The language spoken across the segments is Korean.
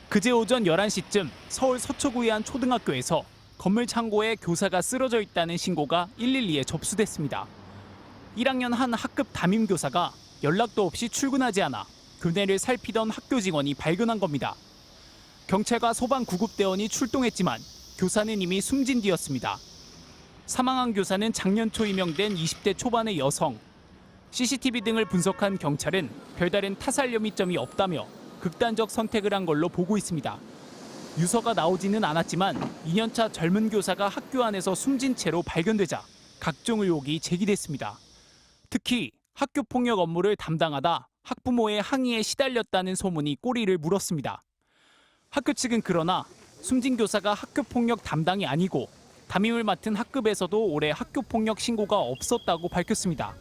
그제 오전 11시쯤 서울 서초구의 한 초등학교에서 건물 창고에 교사가 쓰러져 있다는 신고가 112에 접수됐습니다. 1학년 한 학급 담임교사가 연락도 없이 출근하지 않아 교내를 살피던 학교 직원이 발견한 겁니다. 경찰과 소방 구급대원이 출동했지만 교사는 이미 숨진 뒤였습니다. 사망한 교사는 작년 초 임명된 20대 초반의 여성. CCTV 등을 분석한 경찰은 별다른 타살 혐의점이 없다며 극단적 선택을 한 걸로 보고 있습니다. 유서가 나오지는 않았지만 2년차 젊은 교사가 학교 안에서 숨진 채로 발견되자 각종 의혹이 제기됐습니다. 특히 학교 폭력 업무를 담당하다 학부모의 항의에 시달렸다는 소문이 꼬리를 물었습니다. 학교 측은 그러나 숨진 교사가 학교 폭력 담당이 아니고 담임을 맡은 학급에서도 올해 학교 폭력 신고가 없었다고 밝혔습니다.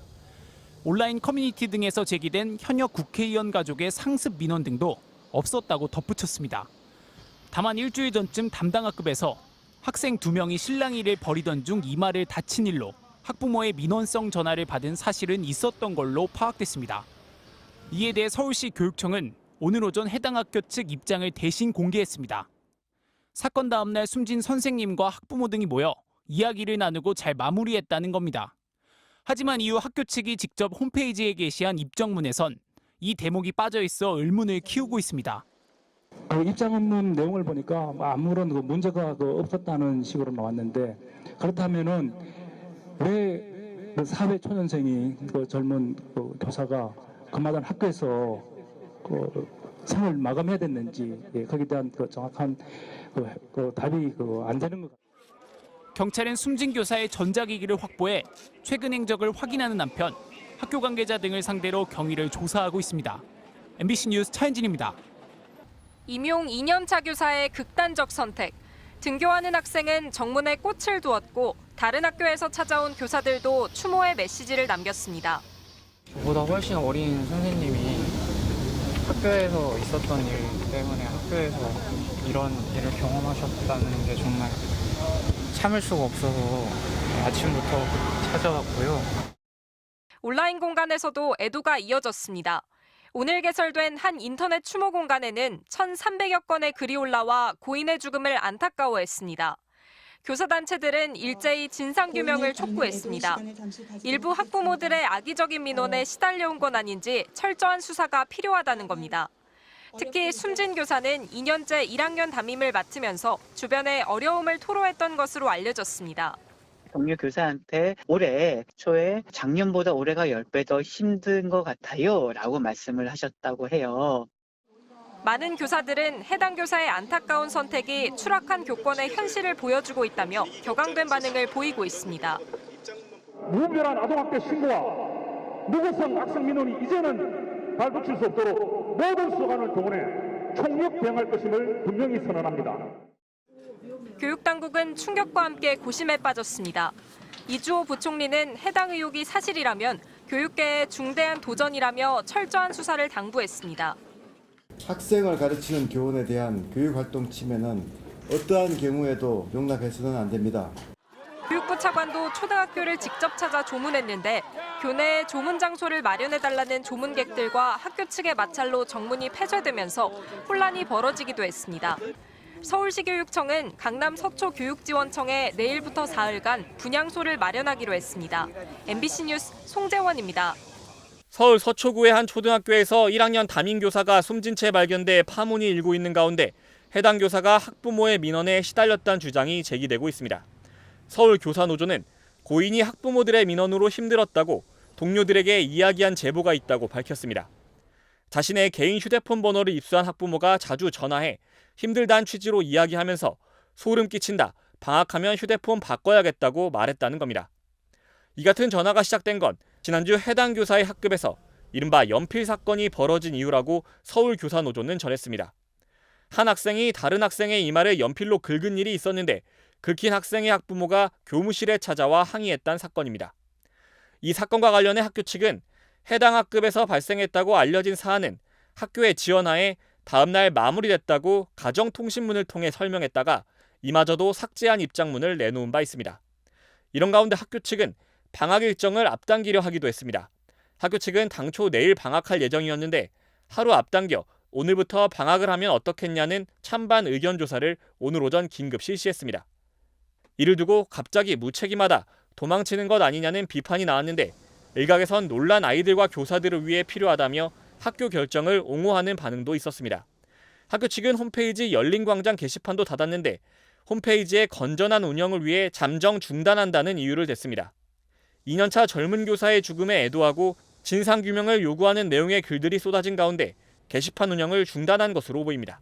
온라인 커뮤니티 등에서 제기된 현역 국회의원 가족의 상습 민원 등도 없었다고 덧붙였습니다. 다만 일주일 전쯤 담당 학급에서 학생 2명이 실랑이를 벌이던 중 이마를 다친 일로 학부모의 민원성 전화를 받은 사실은 있었던 걸로 파악됐습니다. 이에 대해 서울시 교육청은 오늘 오전 해당 학교 측 입장을 대신 공개했습니다. 사건 다음 날 숨진 선생님과 학부모 등이 모여 이야기를 나누고 잘 마무리했다는 겁니다. 하지만 이후 학교 측이 직접 홈페이지에 게시한 입장문에선 이 대목이 빠져 있어 의문을 키우고 있습니다. 입장문 내용을 보니까 아무런 문제가 없었다는 식으로 나왔는데, 그렇다면은 왜 사회 초년생이 젊은 교사가 그마다 학교에서 생을 마감해야 됐는지, 거기에 대한 정확한 답이 안 되는 것 같아요. 경찰은 숨진 교사의 전자기기를 확보해 최근 행적을 확인하는 한편 학교 관계자 등을 상대로 경위를 조사하고 있습니다. MBC 뉴스 차현진입니다. 임용 2년차 교사의 극단적 선택. 등교하는 학생은 정문에 꽃을 두었고 다른 학교에서 찾아온 교사들도 추모의 메시지를 남겼습니다. 저보다 훨씬 어린 선생님이 학교에서 있었던 일 때문에 학교에서 이런 일을 경험하셨다는 게 정말 참을 수가 없어서 아침부터 찾아왔고요. 온라인 공간에서도 애도가 이어졌습니다. 오늘 개설된 한 인터넷 추모 공간에는 1,300여 건의 글이 올라와 고인의 죽음을 안타까워했습니다. 교사단체들은 일제히 진상규명을 촉구했습니다. 일부 학부모들의 악의적인 민원에 시달려온 건 아닌지 철저한 수사가 필요하다는 겁니다. 특히 숨진 교사는 2년째 1학년 담임을 맡으면서 주변에 어려움을 토로했던 것으로 알려졌습니다. 동료 교사한테 올해 초에 작년보다 올해가 10배 더 힘든 것 같아요 라고 말씀을 하셨다고 해요. 많은 교사들은 해당 교사의 안타까운 선택이 추락한 교권의 현실을 보여주고 있다며 격앙된 반응을 보이고 있습니다. 무분별한 아동학대 신고와 무고성 학생 민원이 이제는 발붙일 수 없도록 모든 수단을 동원해 총력 대응할 것임을 분명히 선언합니다. 교육당국은 충격과 함께 고심에 빠졌습니다. 이주호 부총리는 해당 의혹이 사실이라면 교육계의 중대한 도전이라며 철저한 수사를 당부했습니다. 학생을 가르치는 교원에 대한 교육활동 침해는 어떠한 경우에도 용납해서는 안 됩니다. 교육부 차관도 초등학교를 직접 찾아 조문했는데 교내에 조문 장소를 마련해달라는 조문객들과 학교 측의 마찰로 정문이 폐쇄되면서 혼란이 벌어지기도 했습니다. 서울시 교육청은 강남 서초교육지원청에 내일부터 사흘간 분향소를 마련하기로 했습니다. MBC 뉴스 송재원입니다. 서울 서초구의 한 초등학교에서 1학년 담임교사가 숨진 채 발견돼 파문이 일고 있는 가운데 해당 교사가 학부모의 민원에 시달렸다는 주장이 제기되고 있습니다. 서울교사노조는 고인이 학부모들의 민원으로 힘들었다고 동료들에게 이야기한 제보가 있다고 밝혔습니다. 자신의 개인 휴대폰 번호를 입수한 학부모가 자주 전화해 힘들다는 취지로 이야기하면서 소름 끼친다, 방학하면 휴대폰 바꿔야겠다고 말했다는 겁니다. 이 같은 전화가 시작된 건 지난주 해당 교사의 학급에서 이른바 연필 사건이 벌어진 이유라고 서울교사노조는 전했습니다. 한 학생이 다른 학생의 이마를 연필로 긁은 일이 있었는데 긁힌 학생의 학부모가 교무실에 찾아와 항의했다는 사건입니다. 이 사건과 관련해 학교 측은 해당 학급에서 발생했다고 알려진 사안은 학교의 지원하에 다음 날 마무리됐다고 가정통신문을 통해 설명했다가 이마저도 삭제한 입장문을 내놓은 바 있습니다. 이런 가운데 학교 측은 방학 일정을 앞당기려 하기도 했습니다. 학교 측은 당초 내일 방학할 예정이었는데 하루 앞당겨 오늘부터 방학을 하면 어떻겠냐는 찬반 의견 조사를 오늘 오전 긴급 실시했습니다. 이를 두고 갑자기 무책임하다, 도망치는 것 아니냐는 비판이 나왔는데 일각에선 놀란 아이들과 교사들을 위해 필요하다며 학교 결정을 옹호하는 반응도 있었습니다. 학교 측은 홈페이지 열린광장 게시판도 닫았는데 홈페이지의 건전한 운영을 위해 잠정 중단한다는 이유를 댔습니다. 2년차 젊은 교사의 죽음에 애도하고 진상규명을 요구하는 내용의 글들이 쏟아진 가운데 게시판 운영을 중단한 것으로 보입니다.